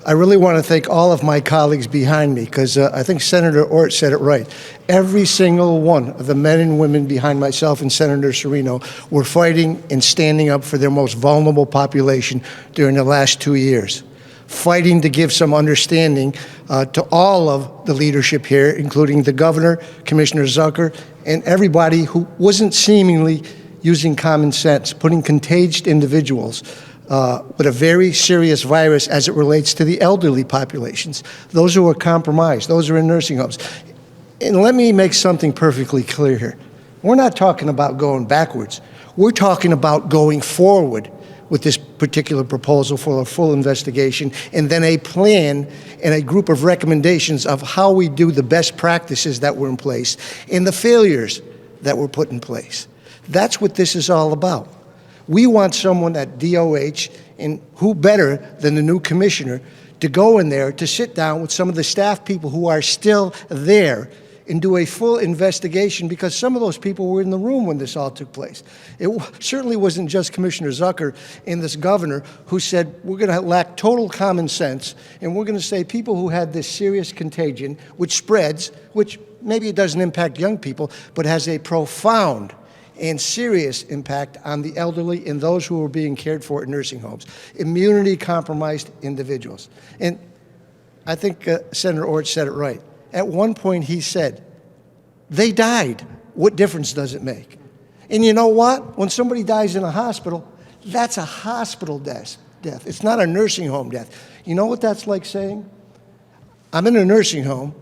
I really want to thank all of my colleagues behind me, because I think Senator Ort said it right. Every single one of the men and women behind myself and Senator Serino were fighting and standing up for their most vulnerable population during the last 2 years, fighting to give some understanding to all of the leadership here, including the governor, Commissioner Zucker, and everybody who wasn't seemingly using common sense, putting contagious individuals with a very serious virus as it relates to the elderly populations, those who are compromised, those who are in nursing homes. And let me make something perfectly clear here. We're not talking about going backwards. We're talking about going forward with this particular proposal for a full investigation, and then a plan and a group of recommendations of how we do the best practices that were in place and the failures that were put in place. That's what this is all about. We want someone at DOH, and who better than the new commissioner, to go in there, to sit down with some of the staff people who are still there and do a full investigation, because some of those people were in the room when this all took place. It certainly wasn't just Commissioner Zucker and this governor who said, we're going to lack total common sense, and we're going to say people who had this serious contagion, which spreads, which maybe it doesn't impact young people, but has a profound and serious impact on the elderly and those who are being cared for in nursing homes, immunity-compromised individuals. And I think Senator Ort said it right. At one point he said, they died. What difference does it make? And you know what? When somebody dies in a hospital, that's a hospital death. It's not a nursing home death. You know what that's like saying? I'm in a nursing home.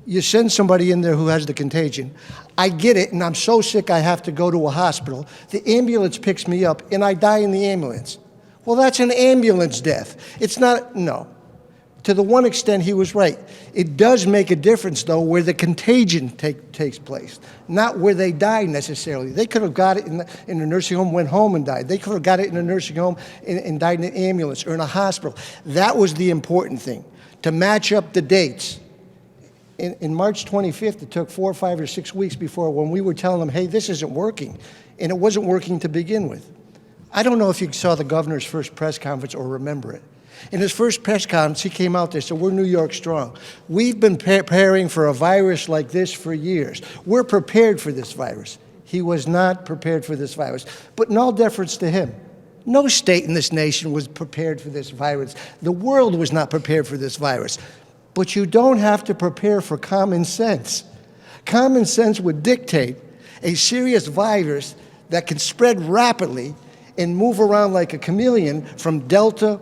You send somebody in there who has the contagion. I get it, and I'm so sick I have to go to a hospital. The ambulance picks me up, and I die in the ambulance. Well, that's an ambulance death. It's not, no. To the one extent, he was right. It does make a difference, though, where the contagion takes place, not where they die necessarily. They could have got it in a nursing home, went home and died. They could have got it in a nursing home and died in an ambulance or in a hospital. That was the important thing, to match up the dates. In March 25th, it took 4 or 5 or 6 weeks before when we were telling them, hey, this isn't working. And it wasn't working to begin with. I don't know if you saw the governor's first press conference or remember it. In his first press conference, he came out there and said, we're New York strong. We've been preparing for a virus like this for years. We're prepared for this virus. He was not prepared for this virus. But in all deference to him, no state in this nation was prepared for this virus. The world was not prepared for this virus. But you don't have to prepare for common sense. Common sense would dictate a serious virus that can spread rapidly and move around like a chameleon from Delta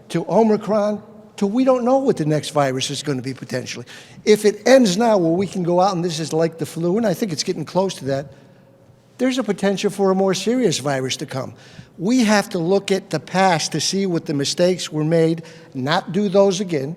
to Omicron to we don't know what the next virus is going to be potentially. If it ends now where we can go out and this is like the flu, and I think it's getting close to that, there's a potential for a more serious virus to come. We have to look at the past to see what the mistakes were made, not do those again,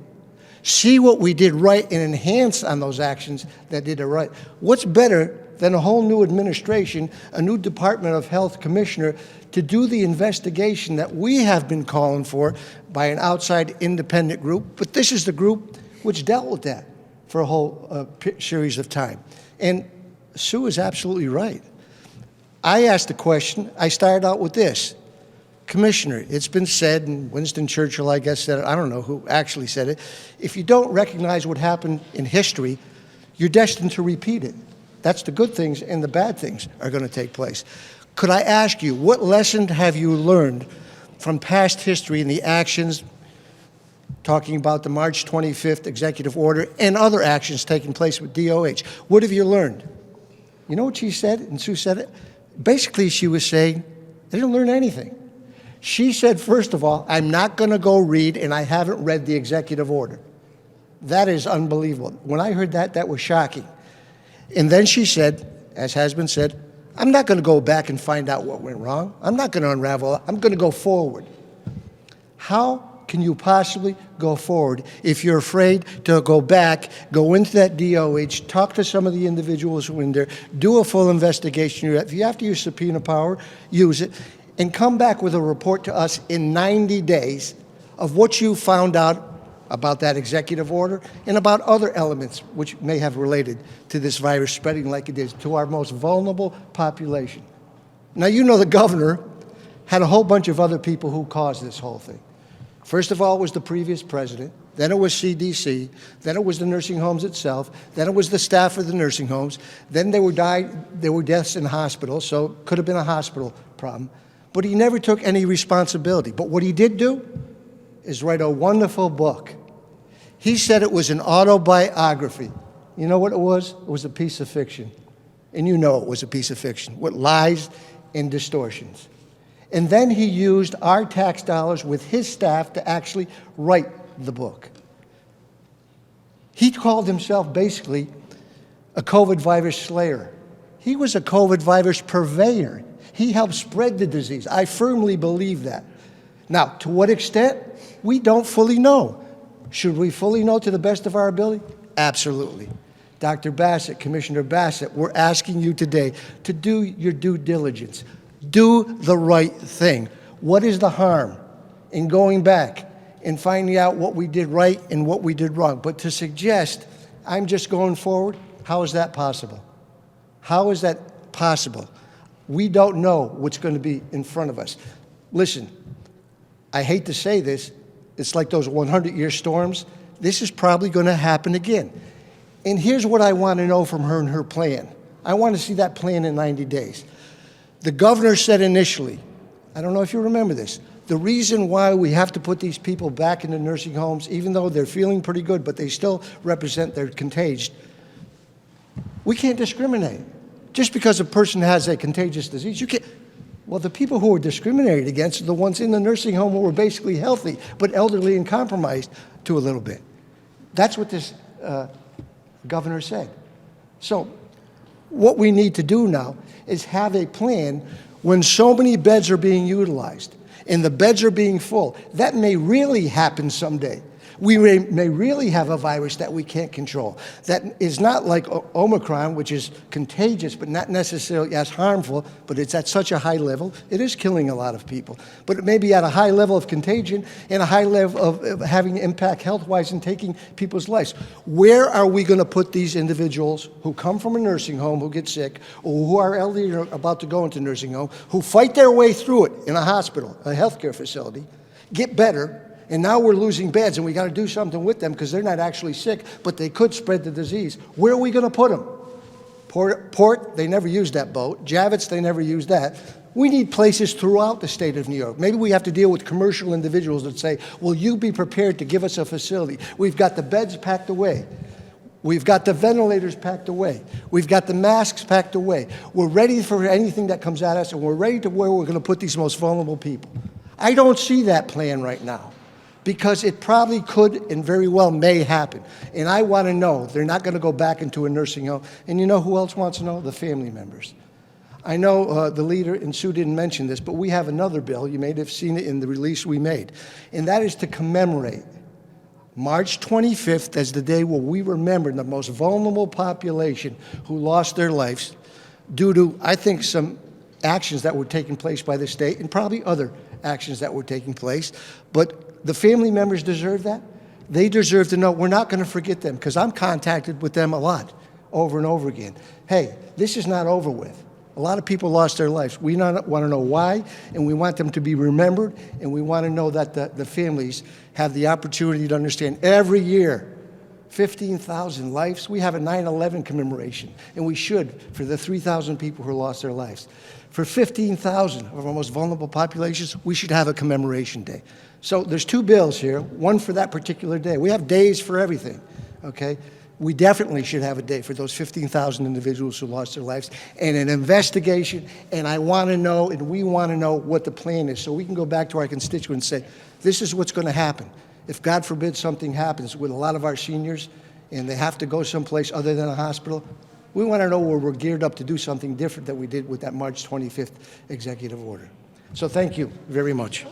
see what we did right and enhance on those actions that did it right. What's better than a whole new administration, a new Department of Health commissioner to do the investigation that we have been calling for by an outside independent group, but this is the group which dealt with that for a whole series of time. And Sue is absolutely right. I asked the question, I started out with this. Commissioner, it's been said, and Winston Churchill, I guess, said it, I don't know who actually said it, if you don't recognize what happened in history, you're destined to repeat it. That's the good things, and the bad things are going to take place. Could I ask you, what lesson have you learned from past history and the actions, talking about the March 25th executive order and other actions taking place with DOH? What have you learned? You know what she said, and Sue said it? Basically, she was saying, they didn't learn anything. She said, first of all, I'm not going to go read, and I haven't read the executive order. That is unbelievable. When I heard that, that was shocking. And then she said, as has been said, I'm not going to go back and find out what went wrong. I'm not going to unravel it. I'm going to go forward. How can you possibly go forward if you're afraid to go back, go into that DOH, talk to some of the individuals who are in there, do a full investigation? If you have to use subpoena power, use it, and come back with a report to us in 90 days of what you found out about that executive order and about other elements which may have related to this virus spreading like it is to our most vulnerable population. Now, you know the governor had a whole bunch of other people who caused this whole thing. First of all, it was the previous president. Then it was CDC. Then it was the nursing homes itself. Then it was the staff of the nursing homes. Then there were deaths in hospitals, so it could have been a hospital problem. But he never took any responsibility. But what he did do is write a wonderful book. He said it was an autobiography. You know what it was? It was a piece of fiction. And you know it was a piece of fiction with lies and distortions. And then he used our tax dollars with his staff to actually write the book. He called himself basically a COVID virus slayer. He was a COVID virus purveyor. He helped spread the disease. I firmly believe that. Now, to what extent? We don't fully know. Should we fully know to the best of our ability? Absolutely. Dr. Bassett, Commissioner Bassett, we're asking you today to do your due diligence. Do the right thing. What is the harm in going back and finding out what we did right and what we did wrong? But to suggest I'm just going forward, how is that possible? How is that possible? We don't know what's going to be in front of us. Listen, I hate to say this, it's like those 100-year storms. This is probably going to happen again. And here's what I want to know from her and her plan. I want to see that plan in 90 days. The governor said initially, I don't know if you remember this, the reason why we have to put these people back in the nursing homes, even though they're feeling pretty good, but they still represent they're contagious, we can't discriminate. Just because a person has a contagious disease, you can't. Well, the people who were discriminated against are the ones in the nursing home who were basically healthy, but elderly and compromised to a little bit. That's what this governor said. So what we need to do now is have a plan when so many beds are being utilized and the beds are being full. That may really happen someday. We may really have a virus that we can't control. That is not like Omicron, which is contagious, but not necessarily as harmful, but it's at such a high level. It is killing a lot of people. But it may be at a high level of contagion and a high level of having impact health-wise and taking people's lives. Where are we going to put these individuals who come from a nursing home, who get sick, or who are elderly or about to go into nursing home, who fight their way through it in a hospital, a healthcare facility, get better, and now we're losing beds, and we got to do something with them because they're not actually sick, but they could spread the disease. Where are we going to put them? Port, they never used that boat. Javits, they never used that. We need places throughout the state of New York. Maybe we have to deal with commercial individuals that say, will you be prepared to give us a facility? We've got the beds packed away. We've got the ventilators packed away. We've got the masks packed away. We're ready for anything that comes at us, and we're ready to where we're going to put these most vulnerable people. I don't see that plan right now, because it probably could and very well may happen. And I want to know they're not going to go back into a nursing home. And you know who else wants to know? The family members. I know the leader, and Sue didn't mention this, but we have another bill. You may have seen it in the release we made. And that is to commemorate March 25th as the day where we remember the most vulnerable population who lost their lives due to, I think, some actions that were taking place by the state and probably other actions that were taking place. But the family members deserve that. They deserve to know we're not going to forget them, because I'm contacted with them a lot, over and over again. Hey, this is not over with. A lot of people lost their lives. We want to know why, and we want them to be remembered, and we want to know that the families have the opportunity to understand every year, 15,000 lives. We have a 9/11 commemoration, and we should, for the 3,000 people who lost their lives. For 15,000 of our most vulnerable populations, we should have a commemoration day. So there's two bills here, one for that particular day. We have days for everything, okay? We definitely should have a day for those 15,000 individuals who lost their lives, and an investigation, and I want to know, and we want to know what the plan is, so we can go back to our constituents and say, this is what's going to happen. If, God forbid, something happens with a lot of our seniors, and they have to go someplace other than a hospital, we want to know where we're geared up to do something different than we did with that March 25th executive order. So thank you very much.